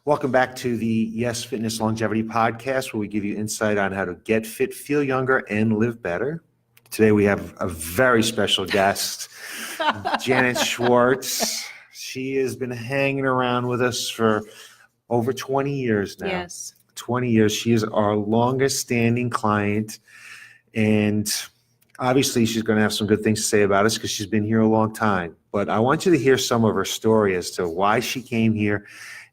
Welcome back to the Y.E.S Fitness Longevity Podcast, where we give you insight on how to get fit, feel younger, and live better. Today we have a very special guest, Janet Schwartz. She has been hanging around with us for over 20 years now. Yes. 20 years. She is our longest standing client, and obviously she's going to have some good things to say about us because she's been here a long time. But I want you to hear some of her story as to why she came here.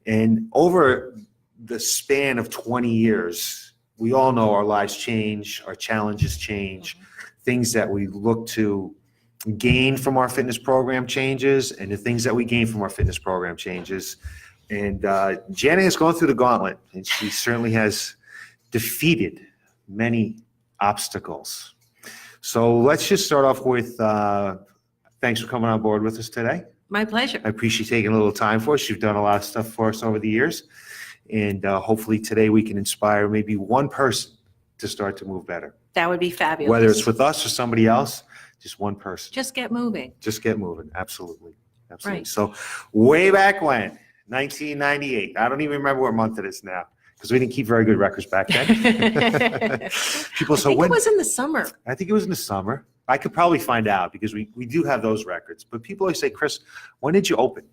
And over the span of 20 years, we all know our lives change, our challenges change, things that we look to gain from our fitness program changes, and the things that we gain from our fitness program changes. And Janet has gone through the gauntlet, and she certainly has defeated many obstacles. So let's just start off with thanks for coming on board with us today. My pleasure. I appreciate you taking a little time for us. You've done a lot of stuff for us over the years. And hopefully today we can inspire maybe one person to start to move better. That would be fabulous. Whether it's with us or somebody else, just one person. Just get moving. Just get moving. Absolutely. Absolutely. Right. So way back when, 1998. I don't even remember what month it is now because we didn't keep very good records back then. People, so I think when, it was in the summer. I think it was in the summer. I could probably find out because we do have those records. But people always say, Chris, when did you open?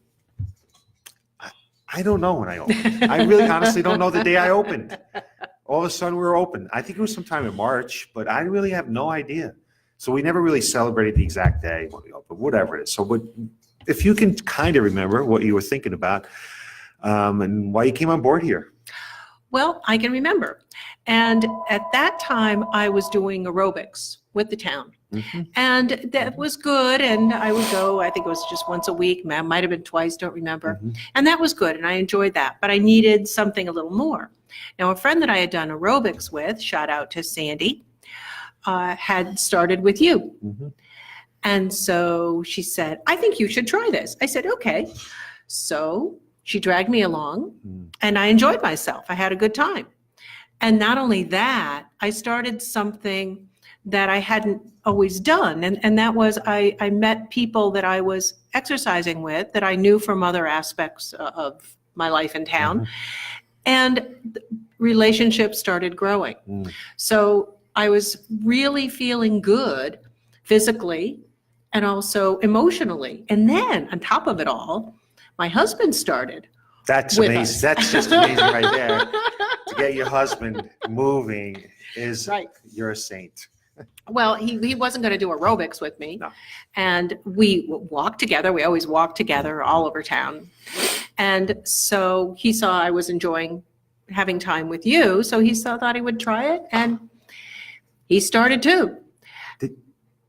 I don't know when I opened. I really honestly don't know the day I opened. All of a sudden we were open. I think it was sometime in March, but I really have no idea. So we never really celebrated the exact day when we opened, whatever it is. So if you can kind of remember what you were thinking about and why you came on board here. Well, I can remember. And at that time, I was doing aerobics with the town. Mm-hmm. And that was good. And I would go, I think it was just once a week. Might have been twice, don't remember. Mm-hmm. And that was good. And I enjoyed that. But I needed something a little more. Now, a friend that I had done aerobics with, shout out to Sandy, had started with you. Mm-hmm. And so she said, I think you should try this. I said, okay. So she dragged me along and I enjoyed myself. I had a good time. And not only that, I started something that I hadn't always done. And that was I met people that I was exercising with that I knew from other aspects of my life in town. Mm-hmm. And relationships started growing. So I was really feeling good physically and also emotionally. And then on top of it all, my husband started. That's with amazing. us. That's just amazing right there. To get your husband moving is Right. You're a saint. Well, he wasn't going to do aerobics with me. No. And we walked together. We always walked together all over town. And so he saw I was enjoying having time with you. So he thought he would try it. And he started too. Did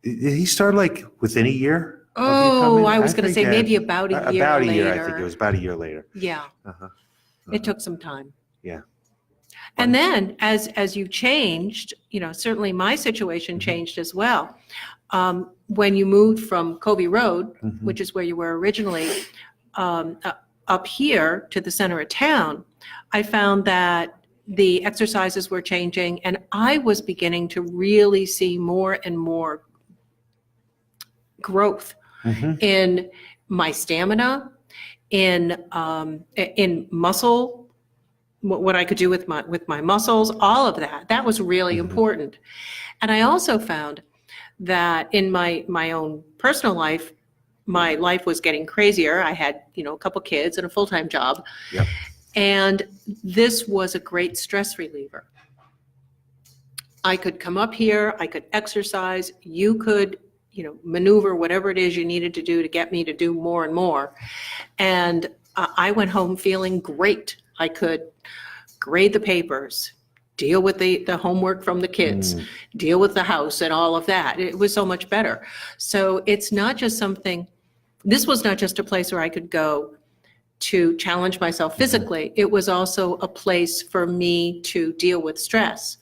he start like within a year? Oh, I was going to say maybe about a year about a later. year, I think it was about a year later. Yeah. Uh-huh. It took some time. Yeah. And then as you changed, certainly my situation changed as well. When you moved from Covey Road, Mhm. which is where you were originally, up here to the center of town, I found that the exercises were changing and I was beginning to really see more and more growth Mhm. in my stamina, in muscle, what I could do with my muscles, all of that. That was really important. And I also found that in my own personal life, my life was getting crazier. I had, a couple kids and a full-time job. Yep. And this was a great stress reliever. I could come up here, I could exercise, you could maneuver whatever it is you needed to do to get me to do more and more. And I went home feeling great. I could grade the papers, deal with the homework from the kids, deal with the house and all of that. It was so much better. So it's not just this was not just a place where I could go to challenge myself physically. It was also a place for me to deal with stress.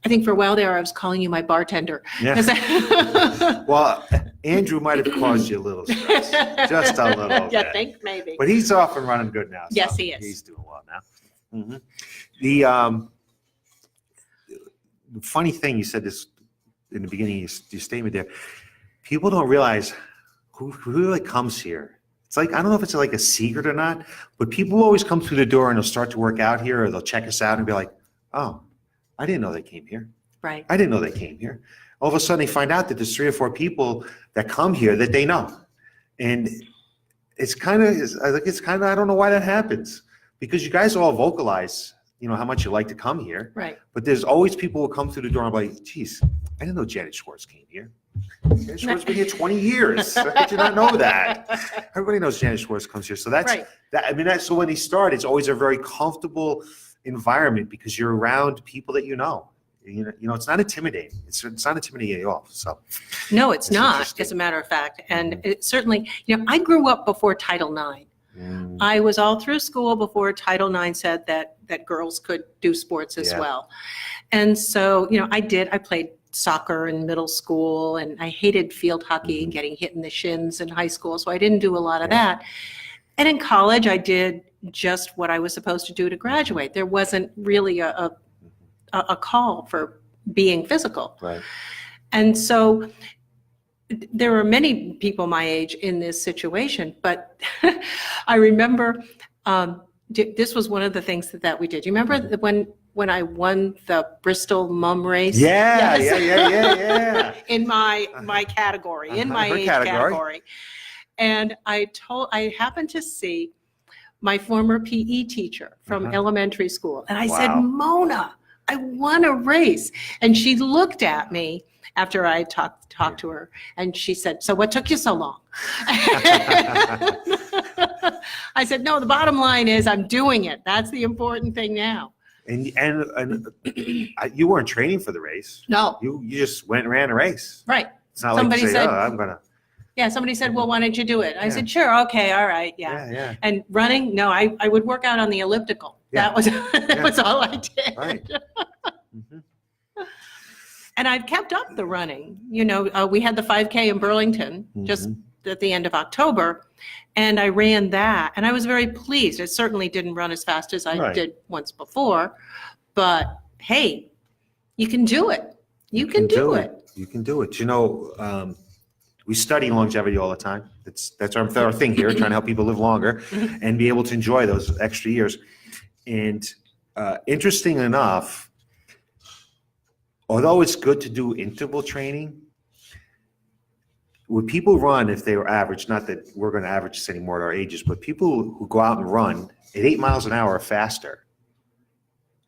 I think for a while there, I was calling you my bartender. Yeah. Well, Andrew might have caused you a little stress, just a little bit. Yeah, think maybe. But he's off and running good now. So Yes, he is. He's doing well now. Mm-hmm. The funny thing, you said this in the beginning of your statement there, people don't realize who really comes here. It's like, I don't know if it's like a secret or not, but people always come through the door and they'll start to work out here, or they'll check us out and be like, oh, I didn't know they came here. Right. I didn't know they came here. All of a sudden they find out that there's 3 or 4 people that come here that they know. And it's kind of, I don't know why that happens, because you guys all vocalize, you know, how much you like to come here. Right. But there's always people who come through the door and be like, geez, I didn't know Janet Schwartz came here. Janet Schwartz has been here 20 years. How did you not know that? Everybody knows Janet Schwartz comes here. So that's, Right. so when they start, it's always a very comfortable environment because you're around people that you know. You know, it's not intimidating. It's not intimidating at all. So No, it's That's not, interesting. as a matter of fact. And it certainly, you know, I grew up before Title IX. mm, I was all through school before Title IX said that girls could do sports as Yeah. well. And so, you know, I played soccer in middle school, and I hated field hockey and Mhm. getting hit in the shins in high school. So I didn't do a lot of Yeah. that. And in college, I did just what I was supposed to do to graduate. There wasn't really a call for being physical. right. And so there are many people my age in this situation, but I remember this was one of the things that we did. You remember when I won the Bristol Mum Race? Yeah, Yes. yeah. In my category, in my Her age category. category. And I happened to see my former PE teacher from Uh-huh. elementary school. And I said, Wow. Mona, I won a race. And she looked at me after I talked to her, and she said, so what took you so long? I said, no, the bottom line is I'm doing it. That's the important thing now. And you weren't training for the race. No, You just went and ran a race. right. It's not Somebody like you say, said- oh, I'm gonna. Yeah, somebody said, well, why don't you do it? I Yeah. said, sure, okay, all right, yeah. Yeah. And running, no, I would work out on the elliptical. Yeah. That was that was all I did. Right. Mhm. And I've kept up the running. You know, we had the 5K in Burlington just at the end of October, and I ran that, and I was very pleased. I certainly didn't run as fast as I Right. did once before, but hey, you can do it. You can do it. You can do it. You know, we study longevity all the time. That's our thing here, trying to help people live longer and be able to enjoy those extra years. And interesting enough, although it's good to do interval training, when people run, if they were average, not that we're going to average this anymore at our ages, but people who go out and run at 8 miles an hour are faster.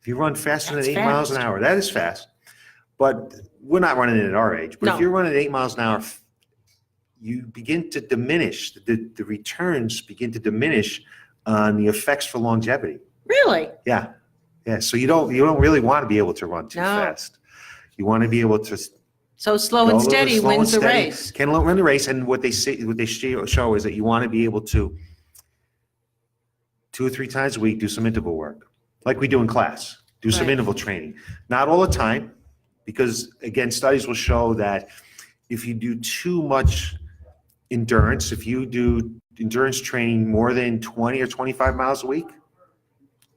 If you run faster That's than 8 miles an fast. hour, that is fast. But we're not running it at our age. But No. if you're running at 8 miles an hour, you begin to diminish, the returns begin to diminish on the effects for longevity. Really? Yeah. So you don't really want to be able to run too No. fast. You want to be able to So slow go a and little steady slow and wins the steady. race. Can run the race, and what they show is that you want to be able to 2 or 3 times a week do some interval work, like we do in class. Do some Right. interval training, not all the time, because again, studies will show that if you do too much endurance, if you do endurance training more than 20 or 25 miles a week,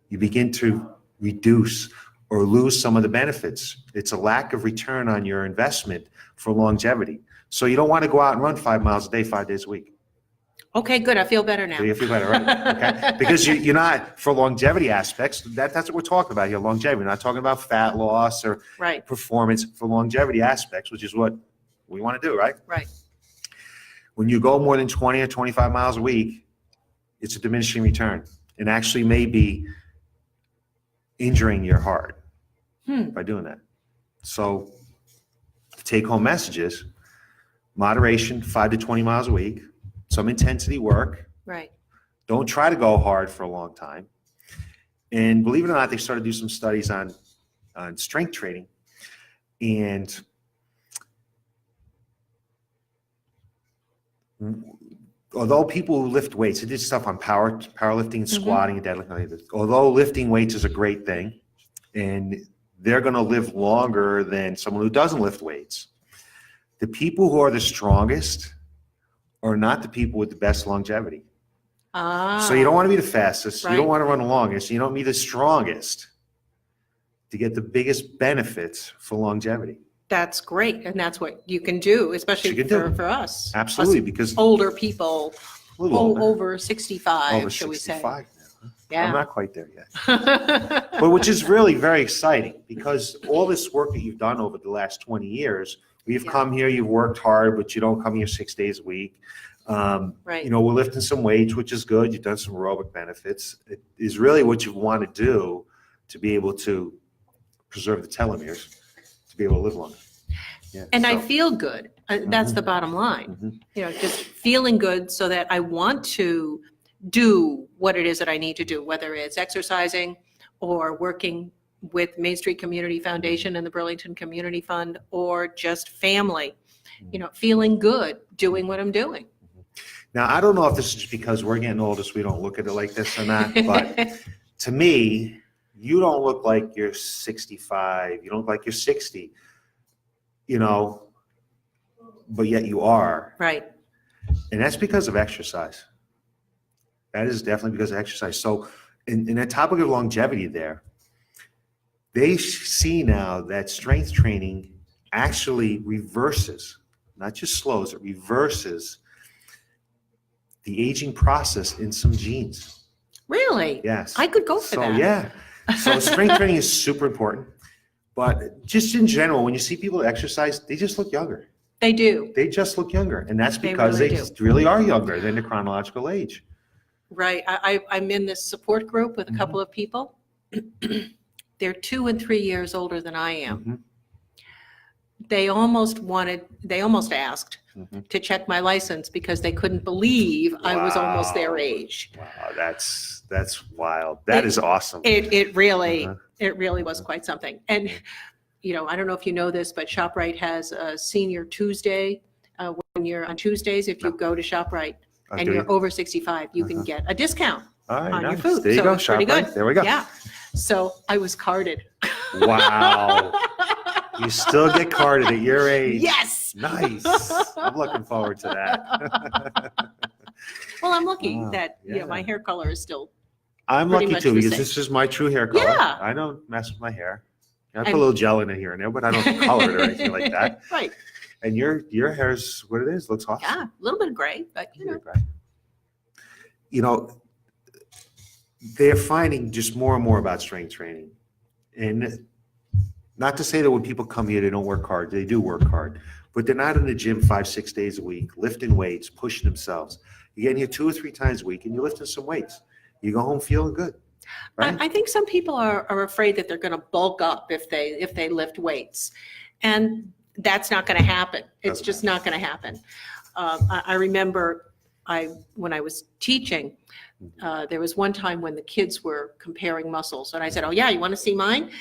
you begin to reduce or lose some of the benefits. It's a lack of return on your investment for longevity. So you don't want to go out and run 5 miles a day, 5 days a week. Okay, good. I feel better now. So you feel better, right? Okay. Because you're not, for longevity aspects, that's what we're talking about here, longevity. We're not talking about fat loss or Right, performance. For longevity aspects, which is what we want to do, right? right. When you go more than 20 or 25 miles a week, it's a diminishing return, and actually may be injuring your heart by doing that. So the take-home message is moderation, 5 to 20 miles a week, some intensity work. Right. Don't try to go hard for a long time. And believe it or not, they started to do some studies on strength training. And although people who lift weights, they did stuff on powerlifting and squatting and deadlifting. Although lifting weights is a great thing, and they're going to live longer than someone who doesn't lift weights, the people who are the strongest are not the people with the best longevity. So you don't want to be the fastest. You don't Right. want to run the longest. You don't be the strongest to get the biggest benefits for longevity. That's great, and that's what you can do, especially You can do. for us. Absolutely, Us because older people A little older. over 65, Over shall we say. 65 now. I'm Yeah. not quite there yet. But which is really very exciting because all this work that you've done over the last 20 years, we've Yeah. come here, you've worked hard, but you don't come here 6 days a week. Right. You know, we're lifting some weights, which is good. You've done some aerobic benefits. It is really what you want to do to be able to preserve the telomeres, to be able to live longer. Yeah, And I so- feel good. That's the bottom line. Mhm. You know, just feeling good so that I want to do what it is that I need to do, whether it's exercising or working with Main Street Community Foundation and the Burlington Community Fund, or just family, you know, feeling good, doing what I'm doing. Now, I don't know if this is just because we're getting older, so we don't look at it like this or not, but to me, you don't look like you're 65, you don't look like you're 60, you know, but yet you are. Right. And that's because of exercise. That is definitely because of exercise. So in that topic of longevity there, they see now that strength training actually reverses, not just slows, it reverses the aging process in some genes. Really? Yes. I could go for So that. yeah. So strength training is super important. But just in general, when you see people exercise, they just look younger. They do. They just look younger. And that's They because really they do. just really are younger than the chronological age. Right. I'm in this support group with a couple of people. They're 2 and 3 years older than I am. Mhm. They almost asked Mhm. to check my license because they couldn't believe I was almost their Wow. age. Wow, that's wild. That is awesome. It really, Uh-huh. it really was quite something. And, you know, I don't know if you know this, but ShopRite has a Senior Tuesday. When you're on Tuesdays, if you No. go to ShopRite and Do you're you? over 65, you can Uh-huh. get a discount All right, on your nice. food. There you So go, it's pretty ShopRite. good. There we go. Yeah. So I was carded. Wow. You still get carded at your age. Yes. Nice. I'm looking forward to that. Well, I'm lucky Wow, that, you know, my yeah. hair color is still, I'm Pretty lucky much too the because same. this is my true hair color. Yeah. I don't mess with my hair. I put a And- little gel in it here and there, but I don't color it or anything like that. Right. And your hair's what it is. Looks awesome. Yeah. A little bit of gray, but you know. You know, they're finding just more and more about strength training. And not to say that when people come here, they don't work hard. They do work hard. But they're not in the gym 5-6 days a week, lifting weights, pushing themselves. You get in here 2 or 3 times a week and you're lifting some weights. You go home feeling good. Right? I think some people are afraid that they're going to bulk up if they lift weights, and that's not going to happen. It's Doesn't just not going to happen. I remember when I was teaching, there was one time when the kids were comparing muscles, and I said, "Oh yeah, you want to see mine?"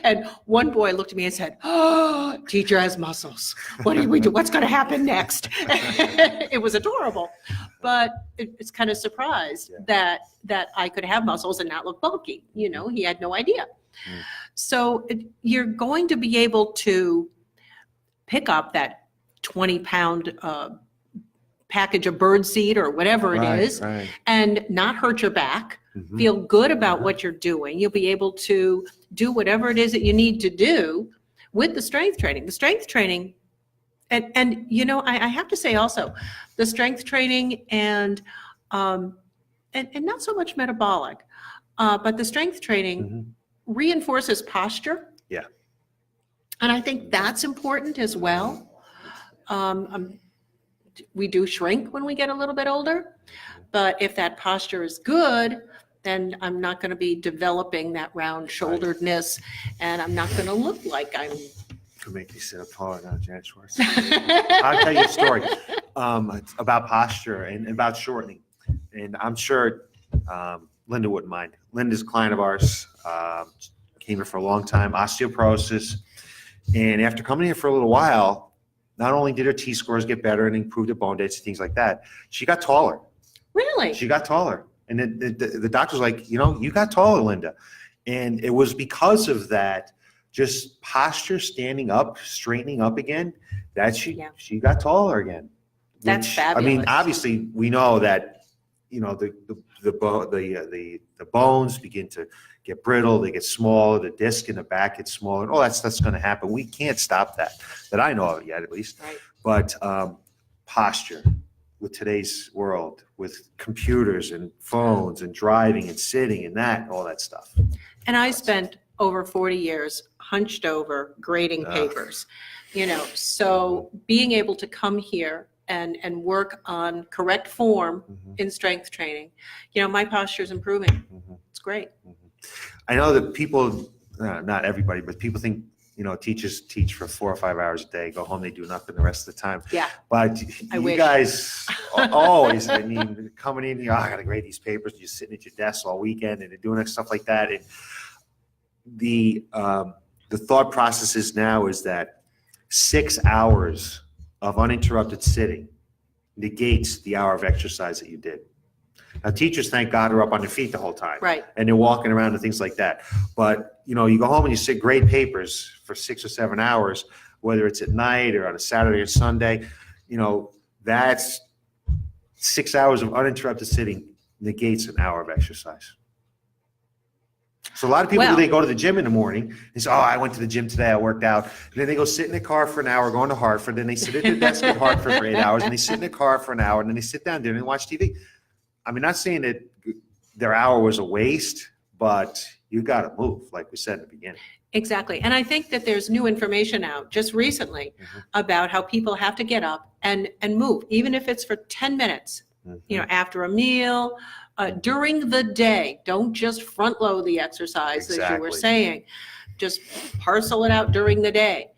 And one boy looked at me and said, "Oh, teacher has muscles. What do we do? What's going to happen next?" It was adorable, but it's kind of surprised that I could have muscles and not look bulky. You know, he had no idea. Mm. So you're going to be able to pick up that 20-pound package of birdseed or whatever it is, Right. and not hurt your back. Mhm. Feel good about what you're doing. You'll be able to do whatever it is that you need to do with the strength training. The strength training, and you know, I have to say also, the strength training and not so much metabolic, but the strength training Mhm. reinforces posture. Yeah. And I think that's important as well. We do shrink when we get a little bit older, but if that posture is good, then I'm not going to be developing that round shoulderedness, and I'm not going to look like I'm. Could make you sit up taller now, Janet Schwartz. I'll tell you a story about posture and about shortening. And I'm sure Linda wouldn't mind. Linda's a client of ours, came here for a long time, osteoporosis. And after coming here for a little while, not only did her T-scores get better and improved her bone density, things like that, she got taller. Really? She got taller. And the doctor's like, you know, you got taller, Linda. And it was because of that, just posture, standing up, straightening up again, that she got taller again. That's I mean, fabulous. obviously, we know that, you know, the bones begin to get brittle, they get smaller, the disc in the back gets smaller. Oh, that's going to happen. We can't stop that I know of yet, at least. Right. But posture, with today's world, with computers and phones and driving and sitting and all that stuff. And I spent over 40 years hunched over grading papers, so being able to come here and work on correct form in strength training, my posture is improving. It's great. I know that people, not everybody, but people think, teachers teach for 4 or 5 hours a day, go home, they do nothing the rest of the time. Yeah. But I you wish. guys always, coming in here, I got to grade these papers, you're sitting at your desk all weekend and doing stuff like that. And the thought process is now is that 6 hours of uninterrupted sitting negates the hour of exercise that you did. Now, teachers, thank God, are up on their feet the whole time. Right. And they're walking around and things like that. But, you go home and you sit grade papers for 6 or 7 hours, whether it's at night or on a Saturday or Sunday, that's 6 hours of uninterrupted sitting negates an hour of exercise. So a lot of people, Well, they go to the gym in the morning, they say, oh, I went to the gym today, I worked out. And then they go sit in the car for an hour, going to Hartford, then they sit at their desk in Hartford for 8 hours, and they sit in the car for an hour, and then they sit down there and watch TV. Not saying that their hour was a waste, but you got to move, like we said at the beginning. Exactly. And I think that there's new information out just recently about how people have to get up and move, even if it's for 10 minutes, after a meal, during the day. Don't just front load the exercise, as you were Exactly. saying. Just parcel it out during the day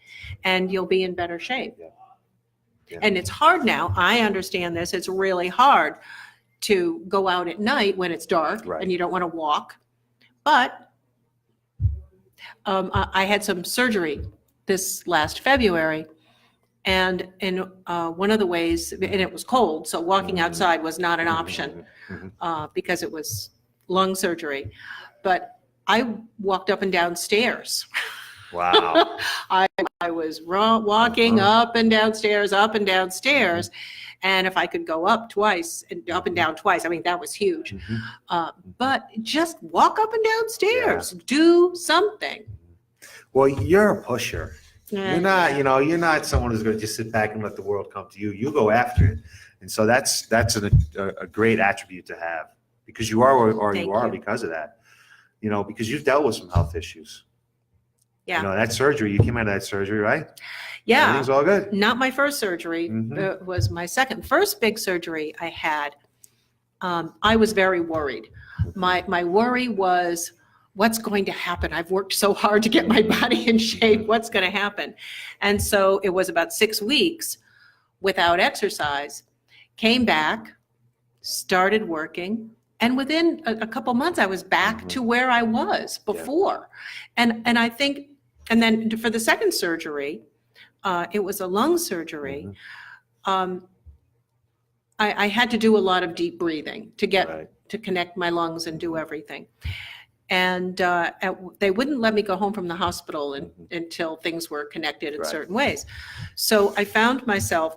and you'll be in better shape. Yeah. Yeah. And it's hard now. I understand this. It's really hard to go out at night when it's dark Right. and you don't want to walk. But I had some surgery this last February, and in one of the ways, and it was cold, so walking outside was not an option because it was lung surgery. But I walked up and down stairs. Wow. I was walking up and down stairs, and if I could go up twice and up and down twice, that was huge. But just walk up and down stairs, do something. Well, you're a pusher. Yeah. You're not, you're not someone who's going to just sit back and let the world come to you. You go after it. And so that's a great attribute to have, because you are where Thank you are you. because of that, because you've dealt with some health issues. Yeah. That surgery, you came out of that surgery, right? Yeah. Everything's all good. Not my first surgery. It was my second. First big surgery I had, I was very worried. My worry was, what's going to happen? I've worked so hard to get my body in shape. What's going to happen? And so it was about 6 weeks without exercise, came back, started working, and within a couple months I was back to where I was before. And I think, and then for the second surgery, it was a lung surgery. I had to do a lot of deep breathing to get to connect my lungs and do everything. And they wouldn't let me go home from the hospital until things were connected in certain ways. So I found myself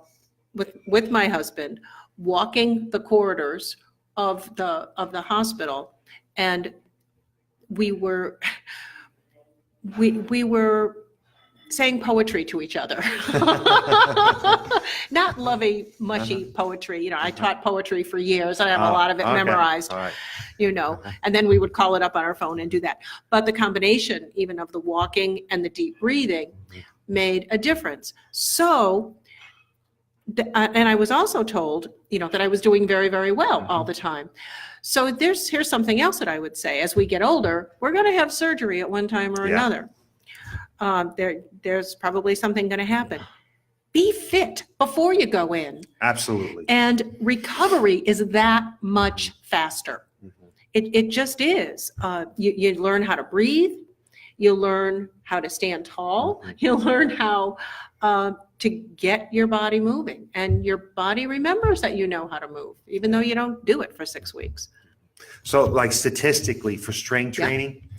with my husband walking the corridors of the hospital, and we were saying poetry to each other. Not lovey, mushy poetry. I taught poetry for years. I have a lot of it memorized, and then we would call it up on our phone and do that. But the combination even of the walking and the deep breathing made a difference. So, and I was also told, that I was doing very, very well all the time. So here's something else that I would say. As we get older, we're going to have surgery at one time or another. There's probably something going to happen. Be fit before you go in. Absolutely. And recovery is that much faster. It just is. You learn how to breathe. You learn how to stand tall. You learn how to get your body moving. And your body remembers that you know how to move, even though you don't do it for 6 weeks. So like statistically for strength training,